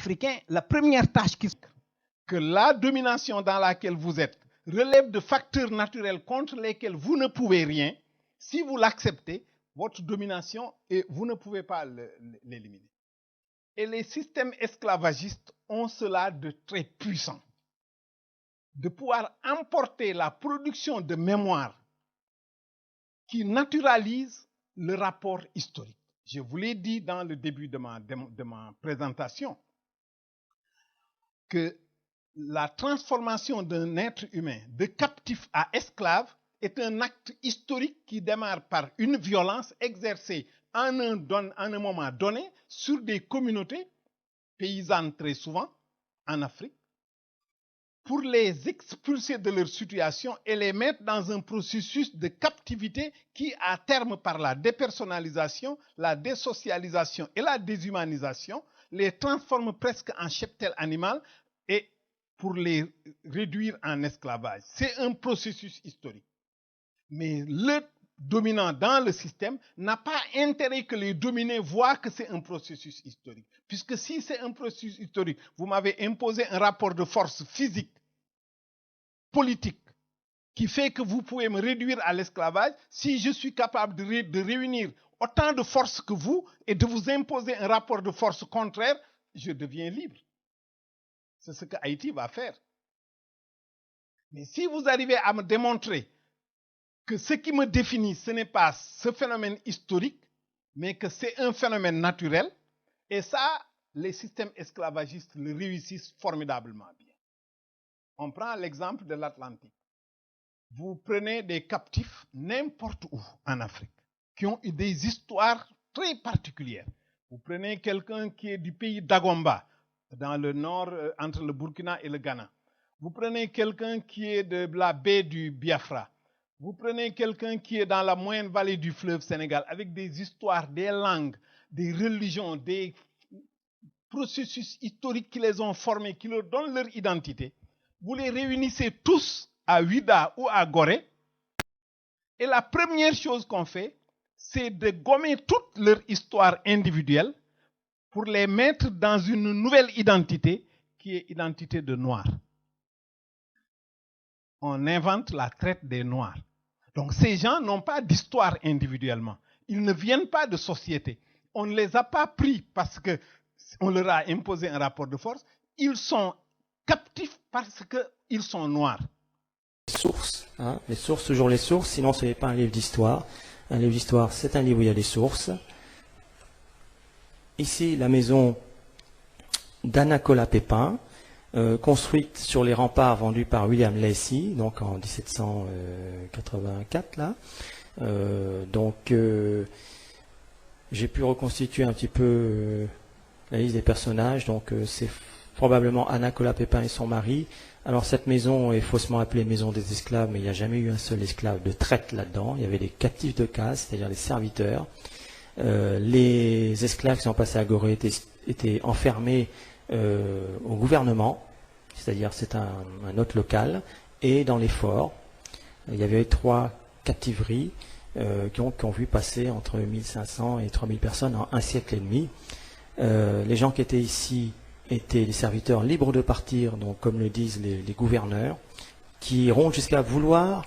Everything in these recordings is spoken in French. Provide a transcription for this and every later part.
africain, la première tâche que la domination dans laquelle vous êtes relève de facteurs naturels contre lesquels vous ne pouvez rien, si vous l'acceptez, votre domination, et vous ne pouvez pas l'éliminer. Et les systèmes esclavagistes ont cela de très puissant, de pouvoir emporter la production de mémoire qui naturalise le rapport historique. Je vous l'ai dit dans le début de ma présentation, que la transformation d'un être humain de captif à esclave est un acte historique qui démarre par une violence exercée en un moment donné sur des communautés paysannes très souvent en Afrique pour les expulser de leur situation et les mettre dans un processus de captivité qui, à terme, par la dépersonnalisation, la désocialisation et la déshumanisation, les transforme presque en cheptel animal et pour les réduire en esclavage. C'est un processus historique. Mais le dominant dans le système n'a pas intérêt que les dominés voient que c'est un processus historique. Puisque si c'est un processus historique, vous m'avez imposé un rapport de force physique, politique, qui fait que vous pouvez me réduire à l'esclavage. Si je suis capable de réunir autant de forces que vous et de vous imposer un rapport de force contraire, je deviens libre. C'est ce que Haïti va faire. Mais si vous arrivez à me démontrer que ce qui me définit, ce n'est pas ce phénomène historique, mais que c'est un phénomène naturel, et ça, les systèmes esclavagistes le réussissent formidablement bien. On prend l'exemple de l'Atlantique. Vous prenez des captifs n'importe où en Afrique, qui ont eu des histoires très particulières. Vous prenez quelqu'un qui est du pays d'Agomba, dans le nord, entre le Burkina et le Ghana. Vous prenez quelqu'un qui est de la baie du Biafra. Vous prenez quelqu'un qui est dans la moyenne vallée du fleuve Sénégal, avec des histoires, des langues, des religions, des processus historiques qui les ont formés, qui leur donnent leur identité. Vous les réunissez tous à Ouida ou à Gorée, et la première chose qu'on fait, c'est de gommer toute leur histoire individuelle pour les mettre dans une nouvelle identité qui est identité de Noirs. On invente la traite des Noirs. Donc ces gens n'ont pas d'histoire individuellement. Ils ne viennent pas de société. On ne les a pas pris parce qu'on leur a imposé un rapport de force. Ils sont captifs parce qu'ils sont noirs. Sources, hein, les sources, toujours les sources, sinon ce n'est pas un livre d'histoire. Un livre d'histoire, c'est un livre où il y a des sources. Ici, la maison d'Anna Colas Pépin, construite sur les remparts vendus par William Lacy, donc en 1784 là. J'ai pu reconstituer un petit peu la liste des personnages. Donc c'est probablement Anna Colas Pépin et son mari. Alors cette maison est faussement appelée maison des esclaves, mais il n'y a jamais eu un seul esclave de traite là-dedans. Il y avait des captifs de caste, c'est-à-dire les serviteurs. Les esclaves qui sont passés à Gorée étaient enfermés au gouvernement, c'est-à-dire c'est un hôte local, et dans les forts. Il y avait 3 captiveries qui ont vu passer entre 1500 et 3000 personnes en un siècle et demi. Les gens qui étaient ici étaient les serviteurs libres de partir, donc comme le disent les gouverneurs, qui iront jusqu'à vouloir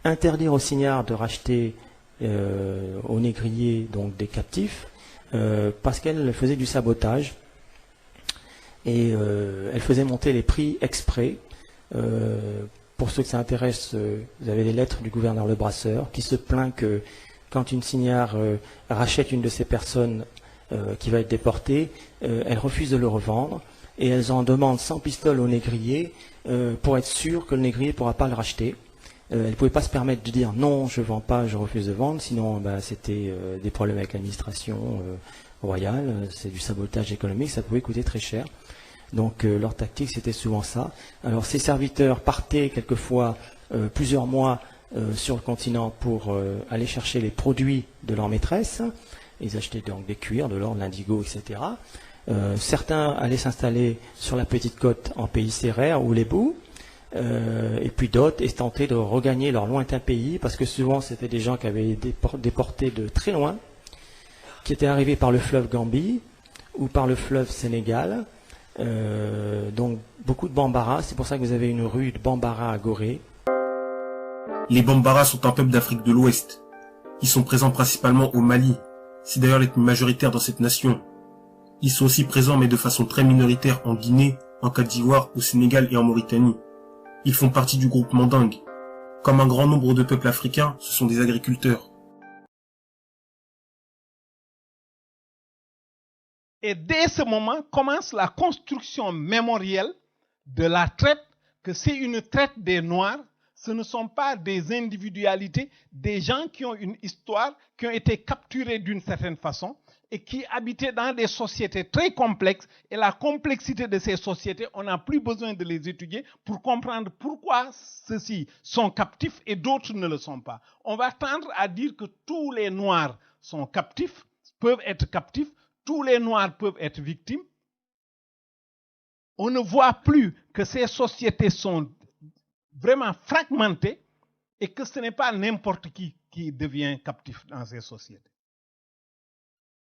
interdire aux signards de racheter aux négriers donc des captifs, parce qu'elles faisaient du sabotage et elles faisaient monter les prix exprès. Pour ceux que ça intéresse, vous avez les lettres du gouverneur Le Brasseur qui se plaint que quand une signare rachète une de ces personnes qui va être déportée, elle refuse de le revendre et elles en demandent 100 pistoles au négrier pour être sûr que le négrier ne pourra pas le racheter. Elle ne pouvait pas se permettre de dire non, je ne vends pas, je refuse de vendre, sinon c'était des problèmes avec l'administration royale, c'est du sabotage économique, ça pouvait coûter très cher. Donc leur tactique c'était souvent ça. Alors ces serviteurs partaient quelquefois plusieurs mois sur le continent pour aller chercher les produits de leur maîtresse. Ils achetaient donc des cuirs, de l'or, de l'indigo, etc. Certains allaient s'installer sur la petite côte en pays sérère ou les boues. Et puis d'autres tentaient de regagner leur lointain pays, parce que souvent c'était des gens qui avaient été déportés de très loin, qui étaient arrivés par le fleuve Gambie ou par le fleuve Sénégal, Donc beaucoup de Bambara, c'est pour ça que vous avez une rue de Bambara à Gorée. Les Bambara sont un peuple d'Afrique de l'Ouest. Ils sont présents principalement au Mali. C'est d'ailleurs l'ethnie majoritaire dans cette nation. Ils sont aussi présents mais de façon très minoritaire en Guinée, en Côte d'Ivoire, au Sénégal et en Mauritanie. Ils font partie du groupe Manding. Comme un grand nombre de peuples africains, ce sont des agriculteurs. Et dès ce moment commence la construction mémorielle de la traite, que c'est une traite des Noirs. Ce ne sont pas des individualités, des gens qui ont une histoire, qui ont été capturés d'une certaine façon et qui habitaient dans des sociétés très complexes. Et la complexité de ces sociétés, on n'a plus besoin de les étudier pour comprendre pourquoi ceux-ci sont captifs et d'autres ne le sont pas. On va tendre à dire que tous les Noirs sont captifs, peuvent être captifs, tous les Noirs peuvent être victimes. On ne voit plus que ces sociétés sont vraiment fragmentées et que ce n'est pas n'importe qui devient captif dans ces sociétés.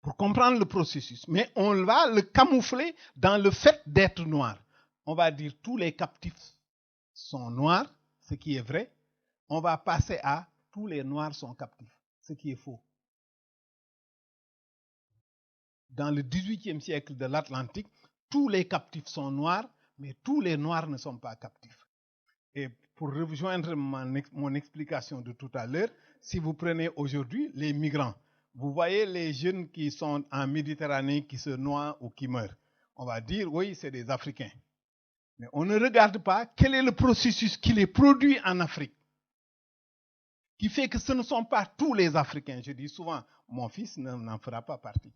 Pour comprendre le processus. Mais on va le camoufler dans le fait d'être noir. On va dire tous les captifs sont noirs, ce qui est vrai. On va passer à tous les noirs sont captifs, ce qui est faux. Dans le XVIIIe siècle de l'Atlantique, tous les captifs sont noirs, mais tous les noirs ne sont pas captifs. Et pour rejoindre mon explication de tout à l'heure, si vous prenez aujourd'hui les migrants, vous voyez les jeunes qui sont en Méditerranée, qui se noient ou qui meurent. On va dire, oui, c'est des Africains. Mais on ne regarde pas quel est le processus qui les produit en Afrique, qui fait que ce ne sont pas tous les Africains. Je dis souvent, mon fils n'en fera pas partie.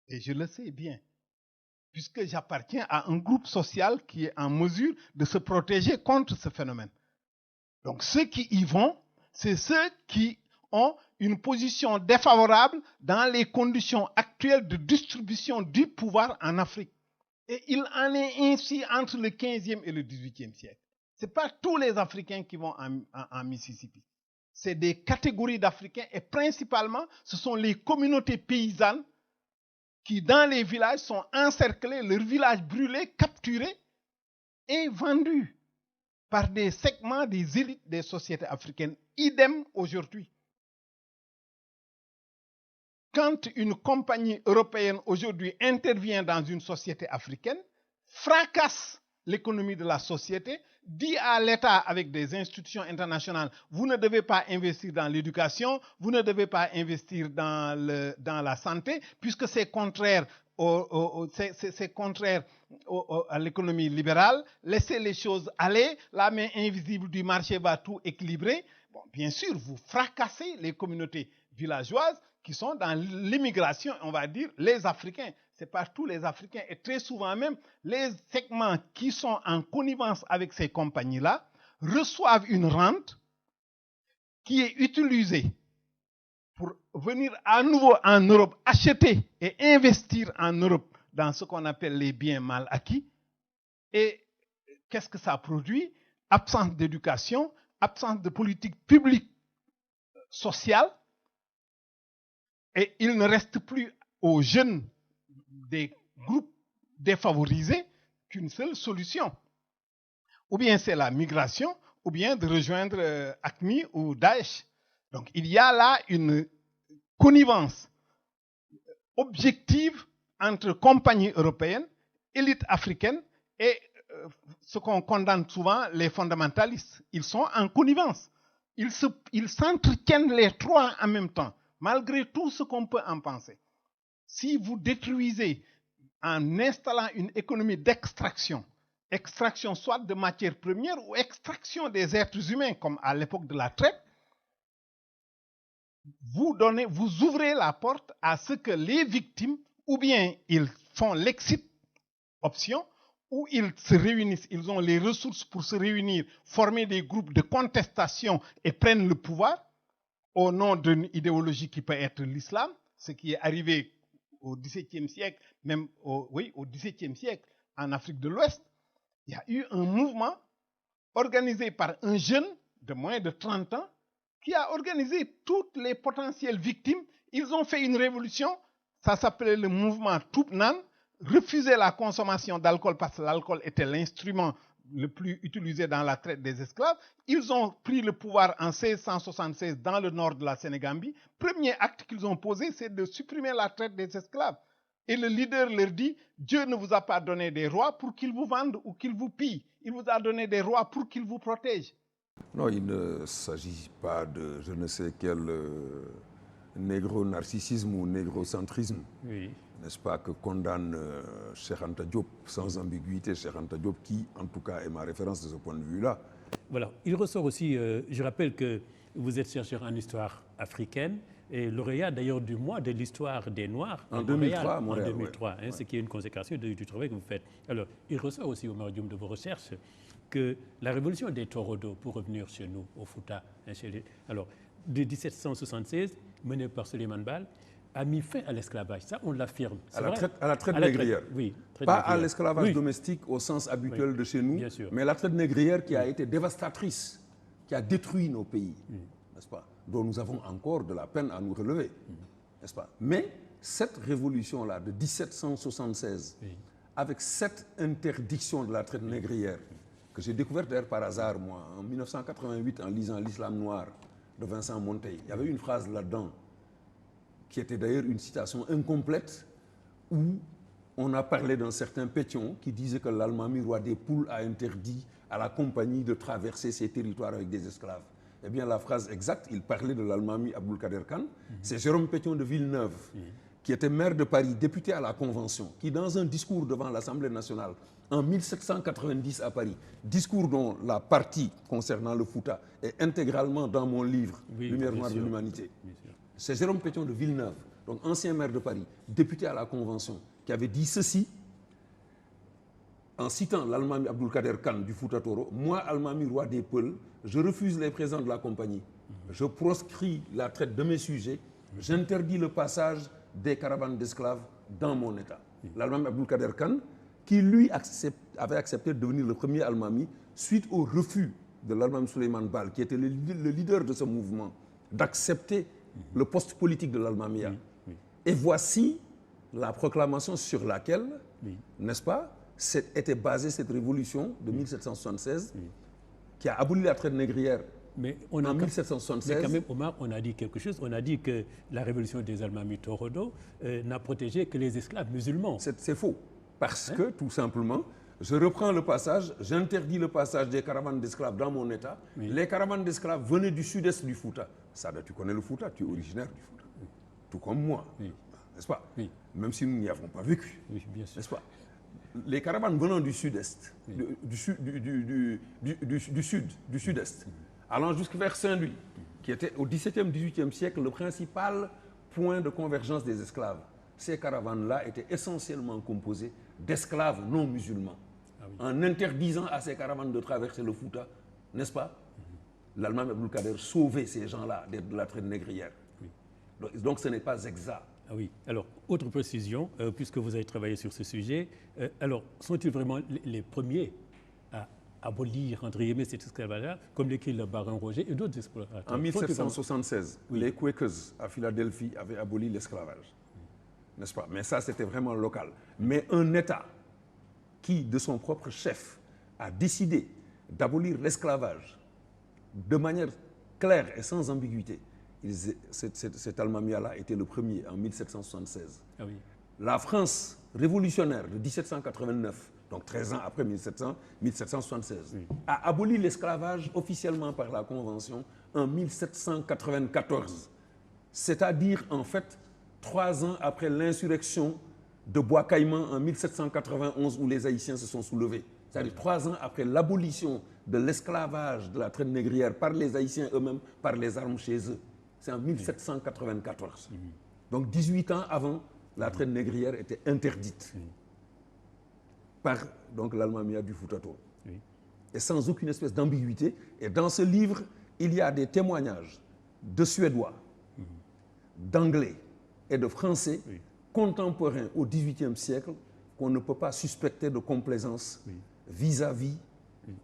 Et je le sais bien, puisque j'appartiens à un groupe social qui est en mesure de se protéger contre ce phénomène. Donc ceux qui y vont, c'est ceux qui ont une position défavorable dans les conditions actuelles de distribution du pouvoir en Afrique. Et il en est ainsi entre le 15e et le 18e siècle. Ce n'est pas tous les Africains qui vont en Mississippi. C'est des catégories d'Africains et principalement, ce sont les communautés paysannes qui, dans les villages, sont encerclés, leurs villages brûlés, capturés et vendus par des segments des élites des sociétés africaines. Idem aujourd'hui. Quand une compagnie européenne aujourd'hui intervient dans une société africaine, fracasse l'économie de la société, dit à l'État avec des institutions internationales, vous ne devez pas investir dans l'éducation, vous ne devez pas investir dans la santé, puisque c'est contraire, à l'économie libérale, laissez les choses aller, la main invisible du marché va tout équilibrer. Bon, bien sûr, vous fracassez les communautés villageoises qui sont dans l'immigration, on va dire, les Africains. Ce n'est pas tous les Africains. Et très souvent même, les segments qui sont en connivence avec ces compagnies-là reçoivent une rente qui est utilisée pour venir à nouveau en Europe, acheter et investir en Europe dans ce qu'on appelle les biens mal acquis. Et qu'est-ce que ça produit? Absence d'éducation, absence de politique publique sociale. Et il ne reste plus aux jeunes des groupes défavorisés qu'une seule solution. Ou bien c'est la migration, ou bien de rejoindre AQMI ou Daesh. Donc il y a là une connivence objective entre compagnies européennes, élites africaines et ce qu'on condamne souvent, les fondamentalistes. Ils sont en connivence. Ils s'entretiennent les trois en même temps, malgré tout ce qu'on peut en penser. Si vous détruisez en installant une économie d'extraction, extraction soit de matières premières ou extraction des êtres humains, comme à l'époque de la traite, vous ouvrez la porte à ce que les victimes, ou bien ils font l'exit option, ou ils se réunissent, ils ont les ressources pour se réunir, former des groupes de contestation et prennent le pouvoir au nom d'une idéologie qui peut être l'islam, ce qui est arrivé au XVIIe siècle, même au XVIIe siècle en Afrique de l'Ouest. Il y a eu un mouvement organisé par un jeune de moins de 30 ans qui a organisé toutes les potentielles victimes. Ils ont fait une révolution, ça s'appelait le mouvement Toubnan. refusé la consommation d'alcool parce que l'alcool était l'instrument le plus utilisé dans la traite des esclaves. Ils ont pris le pouvoir en 1676 dans le nord de la Sénégambie. Premier acte qu'ils ont posé, c'est de supprimer la traite des esclaves. Et le leader leur dit, Dieu ne vous a pas donné des rois pour qu'ils vous vendent ou qu'ils vous pillent. Il vous a donné des rois pour qu'ils vous protègent. Non, il ne s'agit pas de je ne sais quel négro-narcissisme ou négrocentrisme. Oui. N'est-ce pas, que condamne Cheikh Anta Diop, sans ambiguïté, Cheikh Anta Diop, qui, en tout cas, est ma référence de ce point de vue-là. Voilà. Il ressort aussi, je rappelle que vous êtes chercheur en histoire africaine et lauréat d'ailleurs du mois de l'histoire des Noirs en 2003, Montréal, en 2003, ouais. Ce qui est une consécration du travail que vous faites. Alors, il ressort aussi, Oumar Dioum, de vos recherches, que la révolution des Torodo, pour revenir chez nous, au Fouta, alors, de 1776, menée par Souleymane Baal, a mis fin à l'esclavage. Ça, on l'affirme. À la traite négrière. Oui. Pas à l'esclavage domestique au sens habituel de chez nous, mais la traite négrière qui a été dévastatrice, qui a détruit nos pays, n'est-ce pas, dont nous avons encore de la peine à nous relever, n'est-ce pas. Mais cette révolution-là de 1776, avec cette interdiction de la traite négrière, que j'ai découverte d'ailleurs par hasard, moi, en 1988, en lisant L'Islam noir de Vincent Monteil, il y avait une phrase là-dedans, qui était d'ailleurs une citation incomplète, où on a parlé d'un certain Pétion qui disait que l'Almami, roi des poules, a interdit à la compagnie de traverser ses territoires avec des esclaves. Eh bien, la phrase exacte, il parlait de l'Almami Aboulkader Khan. C'est Jérôme Pétion de Villeneuve, qui était maire de Paris, député à la Convention, qui, dans un discours devant l'Assemblée nationale, en 1790 à Paris, discours dont la partie concernant le Fouta est intégralement dans mon livre, Lumière noire de l'humanité. C'est Jérôme Pétion de Villeneuve, donc ancien maire de Paris, député à la Convention, qui avait dit ceci, en citant l'Almami Aboulkader Khan du Fouta Toro, moi, Almami, roi des Peuls, je refuse les présents de la compagnie. Je proscris la traite de mes sujets, j'interdis le passage des caravanes d'esclaves dans mon État. L'Almami Aboulkader Khan, qui lui avait accepté de devenir le premier Almami, suite au refus de l'Almami Souleymane Baal, qui était le leader de ce mouvement, d'accepter le poste politique de l'Almamia. Et voici la proclamation sur laquelle, n'est-ce pas, était basée cette révolution de 1776, qui a aboli la traite négrière en 1776. Mais quand même, Omar, on a dit quelque chose. On a dit que la révolution des Almami Torodo n'a protégé que les esclaves musulmans. C'est faux. Parce que, tout simplement, je reprends le passage, j'interdis le passage des caravanes d'esclaves dans mon État. Les caravanes d'esclaves venaient du sud-est du Fouta. Sada, tu connais le Fouta, tu es originaire du Fouta. Tout comme moi, n'est-ce pas? Même si nous n'y avons pas vécu, n'est-ce pas? Les caravanes venant du sud-est, du sud-est, allant jusqu'à Saint-Louis, qui était au XVIIe, XVIIIe siècle le principal point de convergence des esclaves. Ces caravanes-là étaient essentiellement composées d'esclaves non musulmans. En interdisant à ces caravanes de traverser le Fouta, n'est-ce pas, l'Almami Aboulkader sauvait ces gens-là de la traite négrière. Donc ce n'est pas exact. Ah oui. Alors, autre précision, puisque vous avez travaillé sur ce sujet, alors, sont-ils vraiment les premiers à abolir, entre guillemets, cet esclavage, comme l'écrit le baron Roger et d'autres explorateurs? En 1776, les Quakers à Philadelphie avaient aboli l'esclavage, n'est-ce pas? Mais ça, c'était vraiment local. Mais un État qui, de son propre chef, a décidé d'abolir l'esclavage de manière claire et sans ambiguïté, cet Almamia-là était le premier en 1776. Ah oui. La France révolutionnaire de 1789, donc 13 ans après 1776, a aboli l'esclavage officiellement par la Convention en 1794. C'est-à-dire, en fait, 3 ans après l'insurrection de Bois-Caïman en 1791 où les Haïtiens se sont soulevés. C'est-à-dire 3 ans après l'abolition de l'esclavage, de la traite négrière par les Haïtiens eux-mêmes, par les armes chez eux. C'est en 1794. Donc 18 ans avant, la traite négrière était interdite par l'Almamia du Fouta Toro. Et sans aucune espèce d'ambiguïté. Et dans ce livre, il y a des témoignages de Suédois, d'Anglais et de Français contemporains au XVIIIe siècle qu'on ne peut pas suspecter de complaisance vis-à-vis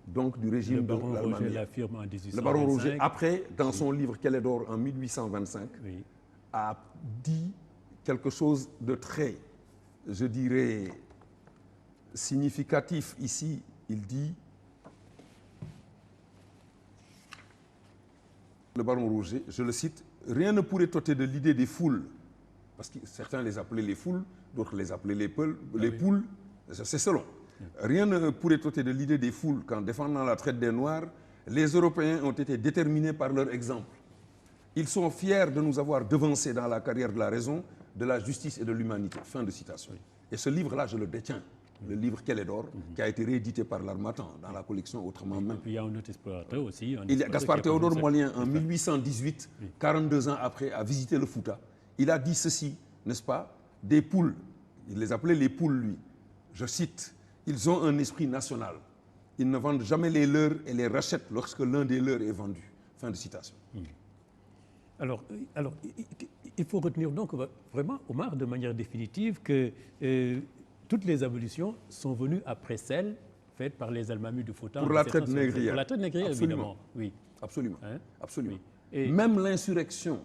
donc du régime de l'Almamia. Le baron Roger l'affirme en 1825. Le baron Roger, après, dans son livre Quel est d'or en 1825, a dit quelque chose de très, je dirais, significatif ici, il dit, le baron Rouget, je le cite, « Rien ne pourrait ôter de l'idée des foules », parce que certains les appelaient les foules, d'autres les appelaient les poules, c'est selon. Rien ne pourrait ôter de l'idée des foules qu'en défendant la traite des Noirs, les Européens ont été déterminés par leur exemple. Ils sont fiers de nous avoir devancés dans la carrière de la raison, de la justice et de l'humanité. Fin de citation. Et ce livre-là, je le détiens. Le livre Quel est d'or, qui a été réédité par l'Harmattan dans la collection Autrement même. Et puis il y a un autre explorateur aussi. Il y a Gaspard Théodore Mollien, en 1818, 42 ans après, a visité le Fouta. Il a dit ceci, n'est-ce pas? Des poules, il les appelait les poules, lui. Je cite, « Ils ont un esprit national. Ils ne vendent jamais les leurs et les rachètent lorsque l'un des leurs est vendu. » Fin de citation. Alors, il faut retenir donc vraiment, Omar, de manière définitive, que toutes les abolitions sont venues après celles faites par les Almamis du Fouta. Pour la traite négrière. Pour la traite négrière, évidemment. Oui. Absolument. Hein? Absolument. Oui. Et même l'insurrection,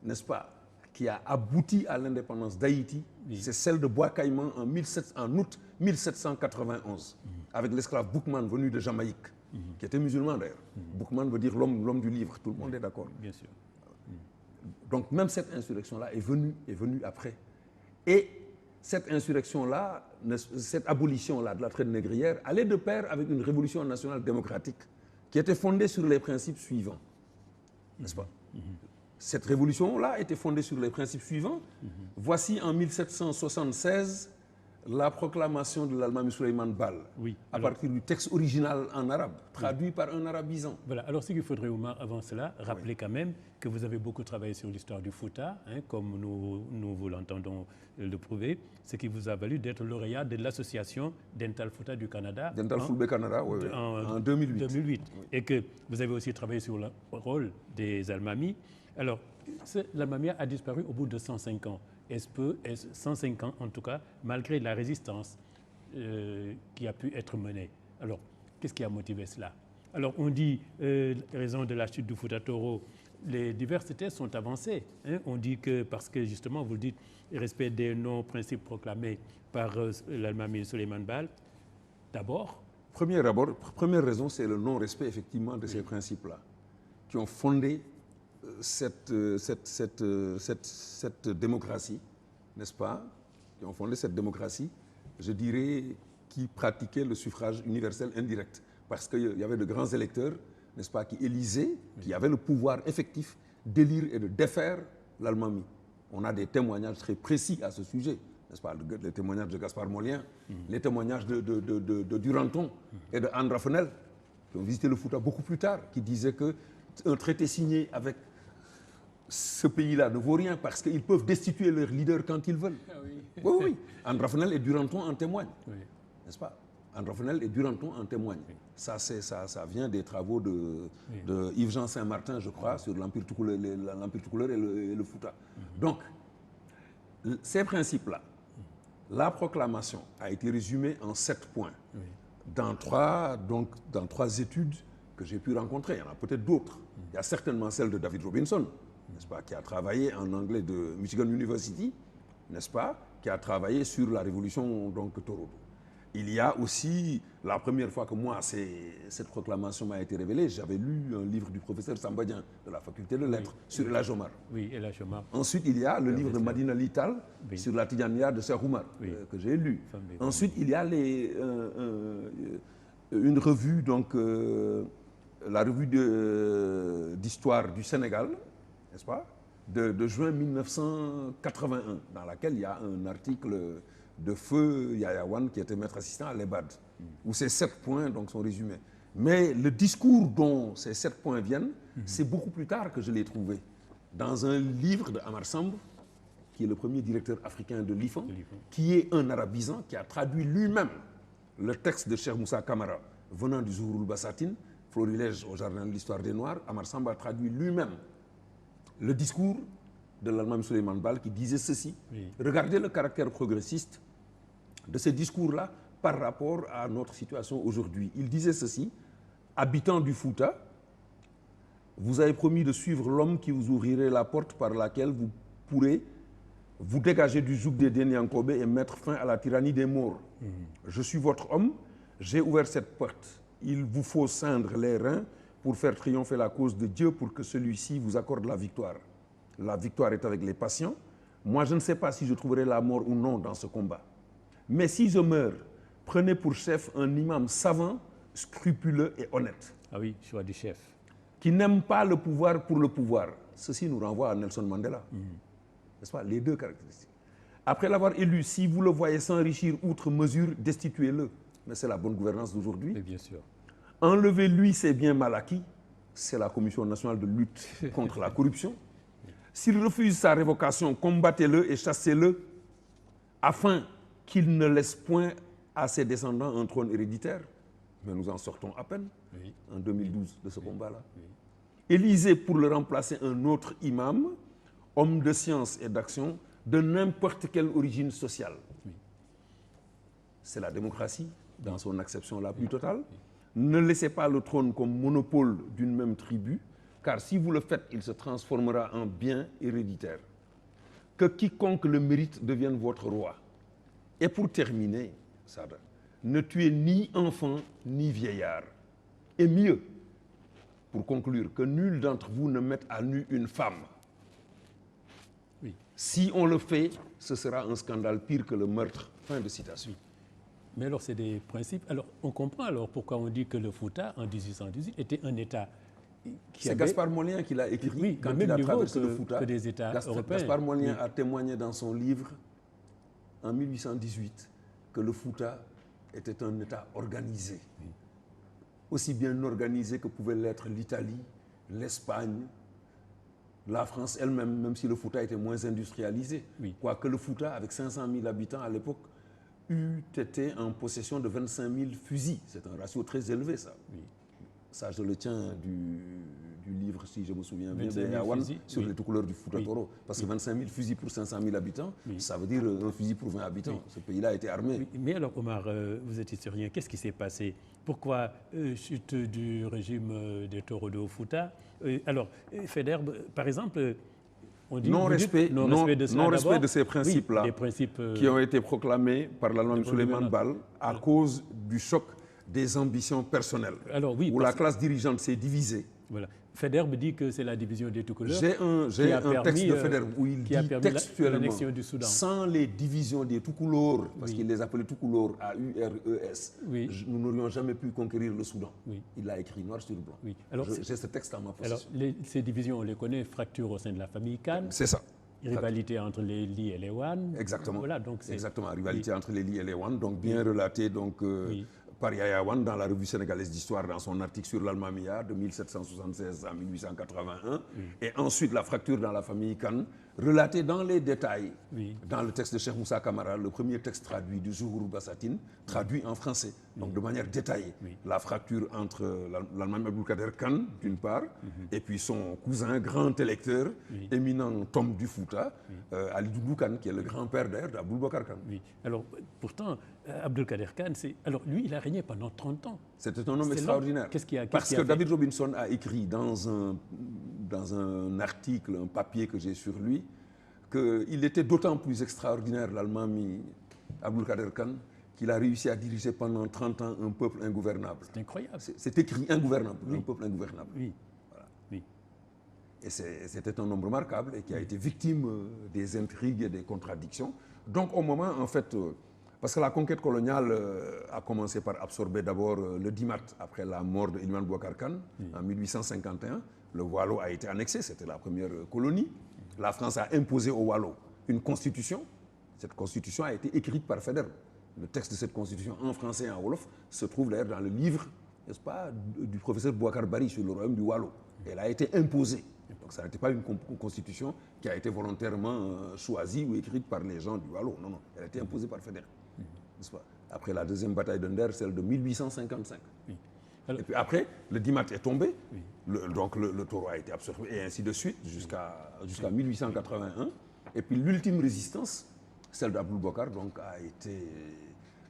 n'est-ce pas, qui a abouti à l'indépendance d'Haïti, c'est celle de Bois Caïman en août 1791, avec l'esclave Boukman venu de Jamaïque, qui était musulman d'ailleurs. Boukman veut dire l'homme du livre, tout le monde est d'accord. Bien sûr. Donc même cette insurrection-là est venue après. Et cette insurrection-là, cette abolition-là de la traite négrière allait de pair avec une révolution nationale démocratique qui était fondée sur les principes suivants. N'est-ce pas? Cette révolution-là était fondée sur les principes suivants. Voici en 1776 la proclamation de l'Almami Souleymane Baal, à partir du texte original en arabe, traduit par un arabisant. Voilà, alors ce qu'il faudrait, Omar, avant cela, rappeler quand même que vous avez beaucoup travaillé sur l'histoire du Fouta, hein, comme nous vous l'entendons le prouver, ce qui vous a valu d'être lauréat de l'association Dental Fouta du Canada. Dental Fulbe Canada, oui, en 2008. Et que vous avez aussi travaillé sur le rôle des Almamis. Alors, l'Almamia a disparu au bout de 105 ans. 105 ans en tout cas, malgré la résistance qui a pu être menée. Alors, qu'est-ce qui a motivé cela? Alors, on dit, raison de la chute du Fouta Toro, les diversités sont avancées. Hein? On dit que, parce que justement, vous le dites, respect des non-principes proclamés par l'Almami Souleymane Baal, d'abord. Première raison, c'est le non-respect effectivement de ces principes-là, qui ont fondé cette démocratie, n'est-ce pas, qui ont fondé cette démocratie, je dirais, qui pratiquait le suffrage universel indirect. Parce qu'il y avait de grands électeurs, n'est-ce pas, qui élisaient, qui avaient le pouvoir effectif d'élire et de défaire l'Almami. On a des témoignages très précis à ce sujet, n'est-ce pas, les témoignages de Gaspard Mollien, les témoignages de Duranton et de Anne Raffenel, qui ont visité le Fouta beaucoup plus tard, qui disaient qu'un traité signé avec ce pays-là ne vaut rien parce qu'ils peuvent destituer leur leader quand ils veulent. Ah oui. Oui. Anne Raffenel et Duranton en témoignent. Oui. N'est-ce pas? Anne Raffenel et Duranton en témoignent. Oui. Ça vient des travaux de Yves-Jean Saint-Martin, je crois, sur l'Empire Toucouleur et le Fouta. Donc, ces principes-là, la proclamation a été résumée en 7 points. Oui. Dans trois études que j'ai pu rencontrer. Il y en a peut-être d'autres. Il y a certainement celle de David Robinson, n'est-ce pas, qui a travaillé en anglais de Michigan University, n'est-ce pas, qui a travaillé sur la révolution Torodo. Il y a aussi, la première fois que moi, cette proclamation m'a été révélée, j'avais lu un livre du professeur Sambadian de la faculté de lettres sur El Hadj Omar. Oui, El Hadj Omar. Ensuite, il y a le livre de Madina Lital sur la Tidjaniya de Cheikh Oumar, que j'ai lu. Ensuite, il y a une revue, la revue d'histoire du Sénégal, n'est-ce pas, de juin 1981, dans laquelle il y a un article de Feu Yahya Wane, qui était maître assistant à l'EBAD, où ces 7 points sont résumés. Mais le discours dont ces 7 points viennent, c'est beaucoup plus tard que je l'ai trouvé. Dans un livre de Amar Samb, qui est le premier directeur africain de l'IFAN, qui est un arabisant, qui a traduit lui-même le texte de Cheikh Moussa Kamara, venant du Zouroul Bassatine, florilège au Jardin de l'Histoire des Noirs. Amar Samb a traduit lui-même le discours de l'Almami Souleymane Baal qui disait ceci. Regardez le caractère progressiste de ce discours-là par rapport à notre situation aujourd'hui. Il disait ceci: habitants du Fouta, vous avez promis de suivre l'homme qui vous ouvrirait la porte par laquelle vous pourrez vous dégager du joug des Denyankobé et mettre fin à la tyrannie des Maures. Je suis votre homme, j'ai ouvert cette porte. Il vous faut ceindre les reins pour faire triompher la cause de Dieu pour que celui-ci vous accorde la victoire. La victoire est avec les patients. Moi, je ne sais pas si je trouverai la mort ou non dans ce combat. Mais si je meurs, prenez pour chef un imam savant, scrupuleux et honnête. Ah oui, choix du chef. Qui n'aime pas le pouvoir pour le pouvoir. Ceci nous renvoie à Nelson Mandela. N'est-ce pas? Les deux caractéristiques. Après l'avoir élu, si vous le voyez s'enrichir outre mesure, destituez-le. Mais c'est la bonne gouvernance d'aujourd'hui. Bien sûr. Enlevez-lui ses biens mal acquis. C'est la Commission nationale de lutte contre la corruption. S'il refuse sa révocation, combattez-le et chassez-le afin qu'il ne laisse point à ses descendants un trône héréditaire. Mais nous en sortons à peine, en 2012, de ce combat-là. Élisez pour le remplacer un autre imam, homme de science et d'action, de n'importe quelle origine sociale. C'est la démocratie, dans son acception la plus totale. Ne laissez pas le trône comme monopole d'une même tribu, car si vous le faites, il se transformera en bien héréditaire. Que quiconque le mérite devienne votre roi. Et pour terminer, Sada, ne tuez ni enfant ni vieillard. Et mieux, pour conclure, que nul d'entre vous ne mette à nu une femme. Oui. Si on le fait, ce sera un scandale pire que le meurtre. Fin de citation. Mais alors, c'est des principes. Alors, on comprend alors pourquoi on dit que le Fouta, en 1818, était un État qui C'est Gaspard Molien qui l'a écrit quand il a traversé le Fouta. Que des États européens. Gaspard Molien a témoigné dans son livre, en 1818, que le Fouta était un État organisé. Aussi bien organisé que pouvaient l'être l'Italie, l'Espagne, la France elle-même, même si le Fouta était moins industrialisé. Quoique le Fouta, avec 500 000 habitants à l'époque, eût été en possession de 25 000 fusils. C'est un ratio très élevé, ça. Ça, je le tiens du livre, si je me souviens bien, de Yawan, sur les tout couleurs du Fouta Toro. Parce que 25 000 fusils pour 500 000 habitants, ça veut dire un fusil pour 20 habitants. Ce pays-là a été armé. Mais alors, Omar, vous êtes historien, qu'est-ce qui s'est passé? Pourquoi chute du régime des taureaux de Fouta? Alors, Faidherbe, par exemple, on dit non-respect de ces principes-là, qui ont été proclamés par la loi Souleymane Baal à cause du choc des ambitions personnelles, où la classe dirigeante s'est divisée. Voilà. Faidherbe dit que c'est la division des tout couleurs. J'ai un texte de Faidherbe où il dit textuellement, du Soudan. Sans les divisions des tout couleurs, parce qu'il les appelait tout couleurs, A-U-R-E-S, nous n'aurions jamais pu conquérir le Soudan. Il l'a écrit noir sur blanc. J'ai ce texte en ma possession. Alors, ces divisions, on les connaît, fracture au sein de la famille Khan. C'est ça. Rivalité entre les Li et les Wan. Exactement. Voilà, donc exactement, rivalité entre les Li et les Wan, donc bien relaté par Yahya Wan dans la revue sénégalaise d'histoire dans son article sur l'Almamia de 1776 à 1881. Et ensuite la fracture dans la famille Khan, relatée dans les détails dans le texte de Cheikh Moussa Kamara, le premier texte traduit du Zuhur Bassatine, traduit en français, donc de manière détaillée. La fracture entre l'Allemagne Abdulkader Khan, d'une part, et puis son cousin, grand électeur, éminent Tom du Fouta, Ali Doudou Khan, qui est le grand-père d'ailleurs d'Aboubacar Khan. Alors, pourtant, Abdulkader Khan, lui, il a régné pendant 30 ans. C'était un homme extraordinaire. Parce que David Robinson a écrit dans un article, un papier que j'ai sur lui, qu'il était d'autant plus extraordinaire, l'Almami Abdulkader Khan, qu'il a réussi à diriger pendant 30 ans un peuple ingouvernable. C'est incroyable. C'est écrit ingouvernable, un peuple ingouvernable. Voilà. Et c'était un homme remarquable et qui a été victime des intrigues et des contradictions. Donc au moment, en fait, parce que la conquête coloniale a commencé par absorber d'abord le Dimat après la mort de Iliman Boubacar Khan en 1851. Le Waalo a été annexé, c'était la première colonie. La France a imposé au Waalo une constitution. Cette constitution a été écrite par Faidherbe. Le texte de cette constitution en français et en wolof se trouve d'ailleurs dans le livre, n'est-ce pas, du professeur Boubacar Bari sur le royaume du Waalo. Elle a été imposée. Donc ça n'était pas une constitution qui a été volontairement choisie ou écrite par les gens du Waalo. Non, non, elle a été imposée par Faidherbe. N'est-ce pas? Après la deuxième bataille de Nder, celle de 1855. Et puis après, le Dimat est tombé, donc le taureau a été absorbé, et ainsi de suite, jusqu'à 1881. Et puis l'ultime résistance, celle d'Abdul Bokar, donc, a été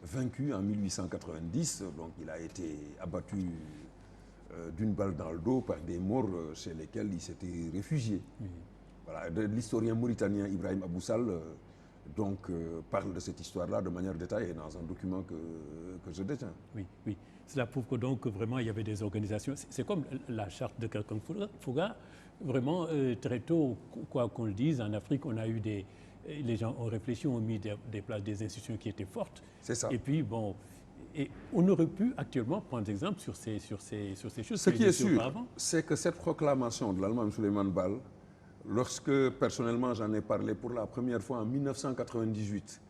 vaincue en 1890. Donc il a été abattu d'une balle dans le dos par des morts chez lesquels il s'était réfugié. Voilà. L'historien mauritanien Ibrahim Aboussal parle de cette histoire-là de manière détaillée dans un document que je détiens. Oui, oui. Cela prouve que donc vraiment il y avait des organisations. C'est comme la charte de Kakang Fouga. Vraiment, très tôt, quoi qu'on le dise, en Afrique, on a eu les gens ont réfléchi, ont mis des places, des institutions qui étaient fortes. C'est ça. Et puis, bon, et on aurait pu actuellement prendre exemple sur ces choses. Ce qui est sûr, c'est que cette proclamation de l'Allemand Souleymane Baal, lorsque personnellement j'en ai parlé pour la première fois en 1998,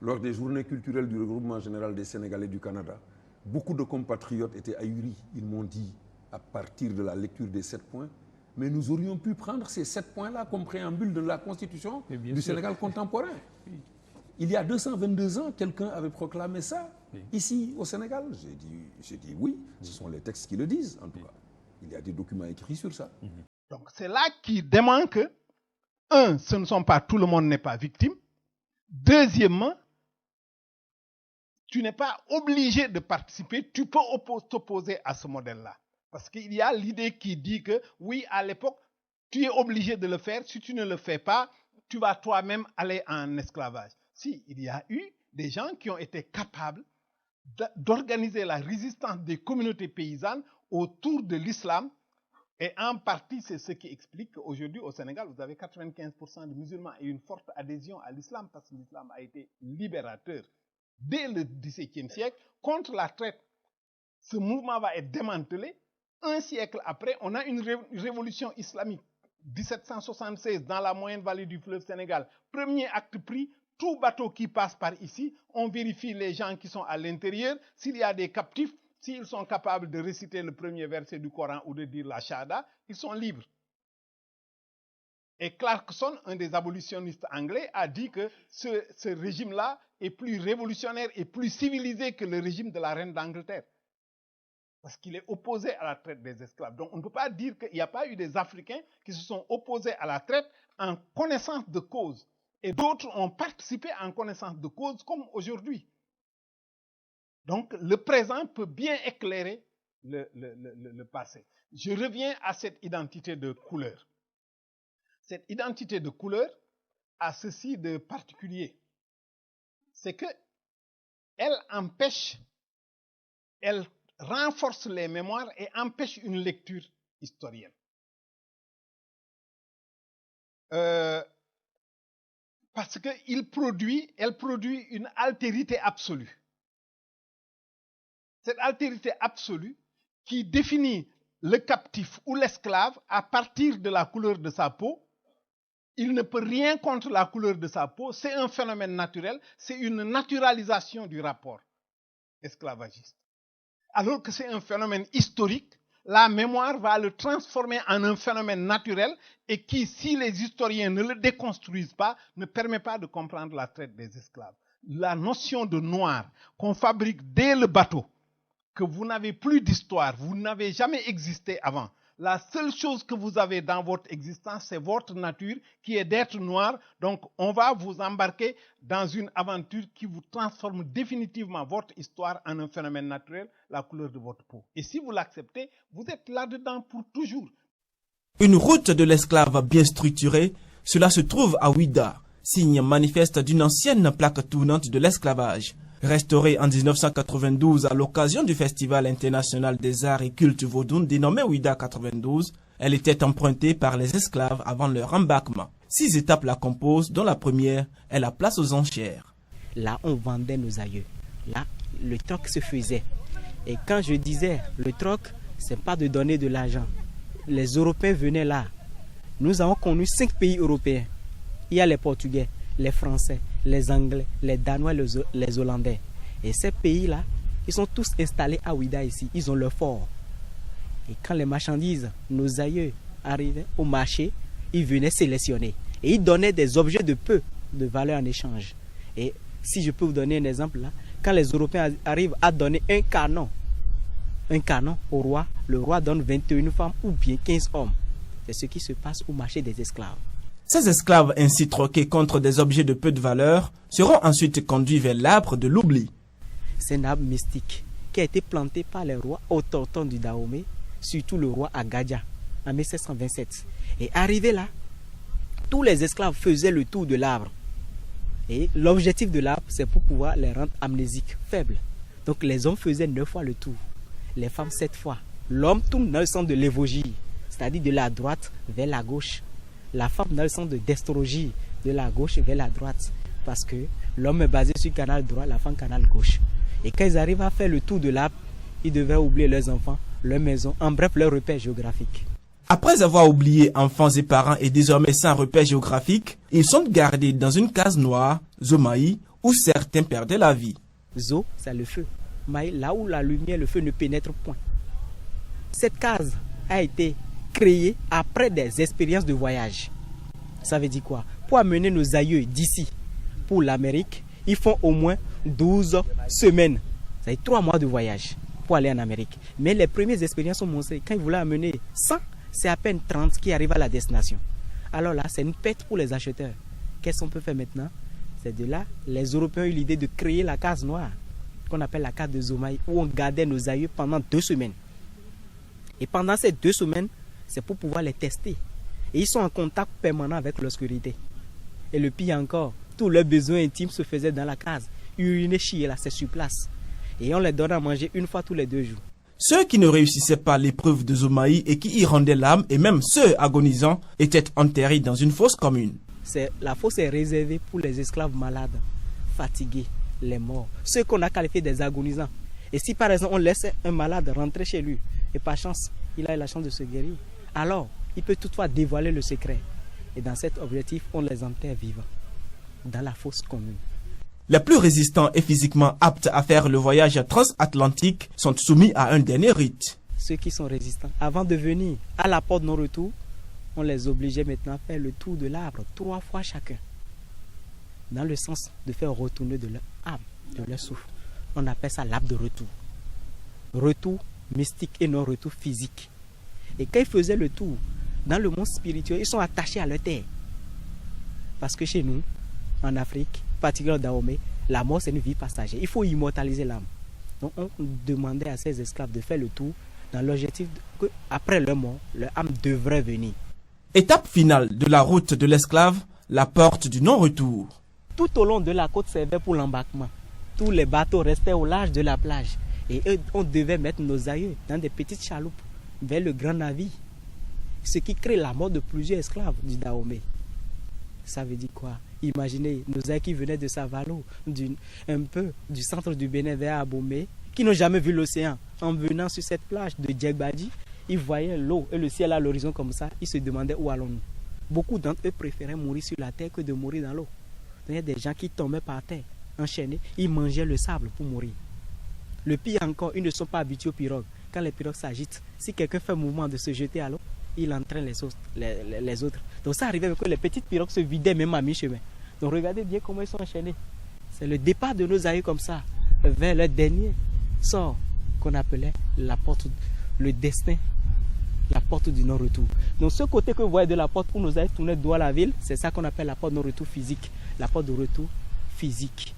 lors des journées culturelles du regroupement général des Sénégalais du Canada, beaucoup de compatriotes étaient ahuris. Ils m'ont dit, à partir de la lecture des 7 points, mais nous aurions pu prendre ces 7 points-là comme préambule de la Constitution du Sénégal contemporain. Oui. Il y a 222 ans, quelqu'un avait proclamé ça, ici au Sénégal. J'ai dit oui, ce sont les textes qui le disent, en tout cas. Il y a des documents écrits sur ça. Donc c'est là qu'il dément que, un, ce ne sont pas, tout le monde n'est pas victime. Deuxièmement, tu n'es pas obligé de participer, tu peux t'opposer à ce modèle-là. Parce qu'il y a l'idée qui dit que, oui, à l'époque, tu es obligé de le faire. Si tu ne le fais pas, tu vas toi-même aller en esclavage. Si, il y a eu des gens qui ont été capables d'organiser la résistance des communautés paysannes autour de l'islam. Et en partie, c'est ce qui explique qu'aujourd'hui, au Sénégal, vous avez 95% de musulmans et une forte adhésion à l'islam, parce que l'islam a été libérateur dès le XVIIe siècle contre la traite. Ce mouvement va être démantelé. Un siècle après, on a une révolution islamique, 1776, dans la moyenne vallée du fleuve Sénégal. Premier acte pris, tout bateau qui passe par ici, on vérifie les gens qui sont à l'intérieur. S'il y a des captifs, s'ils sont capables de réciter le premier verset du Coran ou de dire la Shahada, ils sont libres. Et Clarkson, un des abolitionnistes anglais, a dit que ce régime-là est plus révolutionnaire et plus civilisé que le régime de la reine d'Angleterre. Parce qu'il est opposé à la traite des esclaves. Donc on ne peut pas dire qu'il n'y a pas eu des Africains qui se sont opposés à la traite en connaissance de cause. Et d'autres ont participé en connaissance de cause comme aujourd'hui. Donc le présent peut bien éclairer le passé. Je reviens à cette identité de couleur. Cette identité de couleur a ceci de particulier. C'est qu'elle empêche, elle renforce les mémoires et empêche une lecture historienne. Parce qu'elle produit une altérité absolue. Cette altérité absolue qui définit le captif ou l'esclave à partir de la couleur de sa peau. Il ne peut rien contre la couleur de sa peau. C'est un phénomène naturel. C'est une naturalisation du rapport esclavagiste. Alors que c'est un phénomène historique, la mémoire va le transformer en un phénomène naturel et qui, si les historiens ne le déconstruisent pas, ne permet pas de comprendre la traite des esclaves. La notion de noir qu'on fabrique dès le bateau, que vous n'avez plus d'histoire, vous n'avez jamais existé avant. La seule chose que vous avez dans votre existence, c'est votre nature qui est d'être noir. Donc, on va vous embarquer dans une aventure qui vous transforme définitivement votre histoire en un phénomène naturel, la couleur de votre peau. Et si vous l'acceptez, vous êtes là-dedans pour toujours. Une route de l'esclave bien structurée, cela se trouve à Ouida, signe manifeste d'une ancienne plaque tournante de l'esclavage. Restaurée en 1992 à l'occasion du Festival international des arts et cultes vaudoun dénommé Ouida 92, elle était empruntée par les esclaves avant leur embarquement. 6 étapes la composent, dont la première est la place aux enchères. Là, on vendait nos aïeux. Là, le troc se faisait. Et quand je disais le troc, c'est pas de donner de l'argent. Les Européens venaient là. Nous avons connu 5 pays européens. Il y a les Portugais, les Français, les Anglais, les Danois, les Hollandais. Et ces pays-là, ils sont tous installés à Ouida ici. Ils ont leur fort. Et quand les marchandises, nos aïeux, arrivaient au marché, ils venaient sélectionner. Et ils donnaient des objets de peu de valeur en échange. Et si je peux vous donner un exemple là, quand les Européens arrivent à donner un canon au roi, le roi donne 21 femmes ou bien 15 hommes. C'est ce qui se passe au marché des esclaves. Ces esclaves ainsi troqués contre des objets de peu de valeur seront ensuite conduits vers l'arbre de l'oubli. C'est un arbre mystique qui a été planté par les rois autochtones du Dahomey, surtout le roi Agadia en 1727. Et arrivé là, tous les esclaves faisaient le tour de l'arbre. Et l'objectif de l'arbre, c'est pour pouvoir les rendre amnésiques, faibles. Donc les hommes faisaient 9 fois le tour, les femmes 7 fois. L'homme tourne dans le sens de l'évogie, c'est-à-dire de la droite vers la gauche. La femme dans le sens de d'estrologie, de la gauche vers la droite. Parce que l'homme est basé sur le canal droit, la femme canal gauche. Et quand ils arrivent à faire le tour de l'arbre, ils devaient oublier leurs enfants, leur maison, en bref leur repère géographique. Après avoir oublié enfants et parents et désormais sans repère géographique, ils sont gardés dans une case noire, Zomaï, où certains perdaient la vie. Zo, c'est le feu. Maï, là où la lumière, le feu ne pénètre point. Cette case a été créée après des expériences de voyage. Ça veut dire quoi? Pour amener nos aïeux d'ici pour l'Amérique, ils font au moins 12 semaines. Ça veut dire 3 mois de voyage pour aller en Amérique. Mais les premières expériences ont montré quand ils voulaient amener 100, c'est à peine 30 qui arrivent à la destination. Alors là, c'est une perte pour les acheteurs. Qu'est-ce qu'on peut faire maintenant? C'est de là, les Européens ont eu l'idée de créer la case noire, qu'on appelle la case de Zomaï, où on gardait nos aïeux pendant 2 semaines. Et pendant ces 2 semaines, c'est pour pouvoir les tester. Et ils sont en contact permanent avec l'obscurité. Et le pire encore, tous leurs besoins intimes se faisaient dans la case. Uriner, chier, là, c'est sur place. Et on les donne à manger 1 fois tous les 2 jours. Ceux qui ne réussissaient pas l'épreuve de Zomaï et qui y rendaient l'âme, et même ceux agonisants, étaient enterrés dans une fosse commune. La fosse est réservée pour les esclaves malades, fatigués, les morts, ceux qu'on a qualifiés des agonisants. Et si par exemple on laisse un malade rentrer chez lui, et par chance, il a eu la chance de se guérir, alors il peut toutefois dévoiler le secret. Et dans cet objectif, on les enterre vivants, dans la fosse commune. Les plus résistants et physiquement aptes à faire le voyage transatlantique sont soumis à un dernier rite. Ceux qui sont résistants, avant de venir à la porte de non-retour, on les obligeait maintenant à faire le tour de l'arbre 3 fois chacun, dans le sens de faire retourner de leur âme, de leur souffle. On appelle ça l'arbre de retour. Retour mystique et non retour physique. Et quand ils faisaient le tour, dans le monde spirituel, ils sont attachés à leur terre. Parce que chez nous, en Afrique, particulièrement dans Dahomey, la mort c'est une vie passagère. Il faut immortaliser l'âme. Donc on demandait à ces esclaves de faire le tour dans l'objectif qu'après leur mort, leur âme devrait venir. Étape finale de la route de l'esclave, la porte du non-retour. Tout au long de la côte servait pour l'embarquement. Tous les bateaux restaient au large de la plage. Et on devait mettre nos aïeux dans des petites chaloupes vers le grand navire. Ce qui crée la mort de plusieurs esclaves du Dahomey. Ça veut dire quoi? Imaginez nos aïeux qui venaient de Savalo, un peu du centre du Bénin vers Abomey, qui n'ont jamais vu l'océan. En venant sur cette plage de Djegbadji, ils voyaient l'eau et le ciel à l'horizon comme ça. Ils se demandaient où allons-nous. Beaucoup d'entre eux préféraient mourir sur la terre que de mourir dans l'eau. Il y a des gens qui tombaient par terre, enchaînés. Ils mangeaient le sable pour mourir. Le pire encore, ils ne sont pas habitués aux pirogues. Quand les pirogues s'agitent, si quelqu'un fait le mouvement de se jeter à l'eau, il entraîne les autres. Donc ça arrivait que les petites pirogues se vidaient même à mi-chemin. Donc regardez bien comment ils sont enchaînés. C'est le départ de nos aïeux comme ça, vers le dernier sort qu'on appelait la porte, le destin, la porte du non-retour. Donc ce côté que vous voyez de la porte où nos aïeux tournaient droit à la ville, c'est ça qu'on appelle la porte de non-retour physique. La porte de retour physique.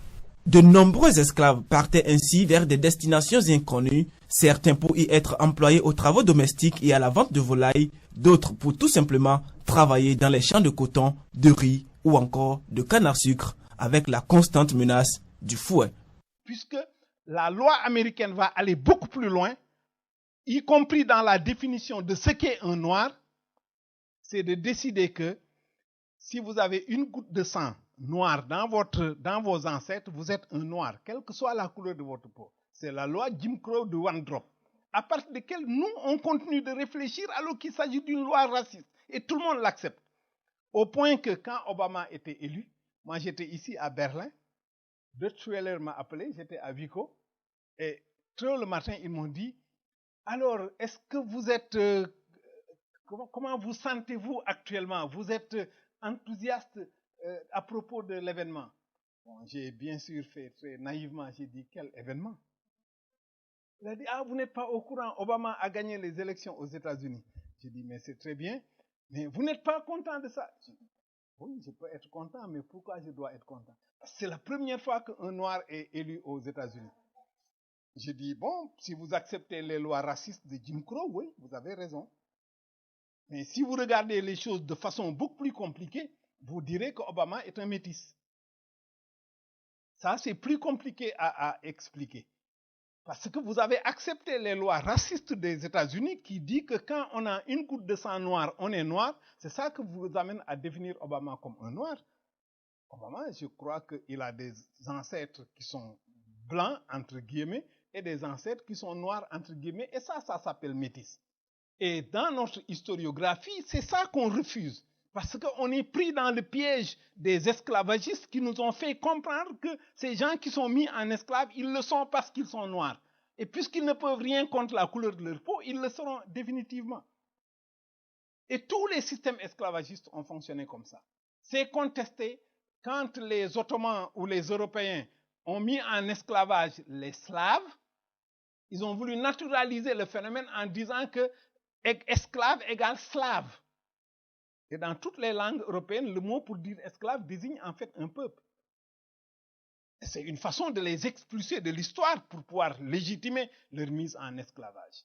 De nombreux esclaves partaient ainsi vers des destinations inconnues, certains pour y être employés aux travaux domestiques et à la vente de volailles, d'autres pour tout simplement travailler dans les champs de coton, de riz ou encore de canne à sucre, avec la constante menace du fouet. Puisque la loi américaine va aller beaucoup plus loin, y compris dans la définition de ce qu'est un noir, c'est de décider que si vous avez une goutte de sang noir dans vos ancêtres, vous êtes un noir, quelle que soit la couleur de votre peau. C'est la loi Jim Crow de One Drop, à partir de laquelle nous, on continue de réfléchir alors qu'il s'agit d'une loi raciste. Et tout le monde l'accepte. Au point que quand Obama était élu, moi j'étais ici à Berlin, Deutsche Welle m'a appelé, j'étais à Vico, et tôt le matin, ils m'ont dit, alors, est-ce que vous êtes, comment vous sentez-vous actuellement? Vous êtes enthousiaste à propos de l'événement? Bon, j'ai bien sûr fait très naïvement, j'ai dit, quel événement? Il a dit, ah, vous n'êtes pas au courant, Obama a gagné les élections aux États-Unis. J'ai dit, mais c'est très bien, mais vous n'êtes pas content de ça? J'ai dit, oui, je peux être content, mais pourquoi je dois être content? Parce que c'est la première fois qu'un noir est élu aux États-Unis. J'ai dit, bon, si vous acceptez les lois racistes de Jim Crow, oui, vous avez raison. Mais si vous regardez les choses de façon beaucoup plus compliquée, vous direz qu'Obama est un métis. Ça, c'est plus compliqué à expliquer. Parce que vous avez accepté les lois racistes des États-Unis qui dit que quand on a une goutte de sang noir, on est noir. C'est ça qui vous amène à définir Obama comme un noir. Obama, je crois qu'il a des ancêtres qui sont blancs, entre guillemets, et des ancêtres qui sont noirs, entre guillemets, et ça s'appelle métis. Et dans notre historiographie, c'est ça qu'on refuse. Parce qu'on est pris dans le piège des esclavagistes qui nous ont fait comprendre que ces gens qui sont mis en esclaves, ils le sont parce qu'ils sont noirs. Et puisqu'ils ne peuvent rien contre la couleur de leur peau, ils le seront définitivement. Et tous les systèmes esclavagistes ont fonctionné comme ça. C'est contesté quand les Ottomans ou les Européens ont mis en esclavage les Slaves. Ils ont voulu naturaliser le phénomène en disant que esclave égale slave. Et dans toutes les langues européennes, le mot pour dire esclave désigne en fait un peuple. C'est une façon de les expulser de l'histoire pour pouvoir légitimer leur mise en esclavage.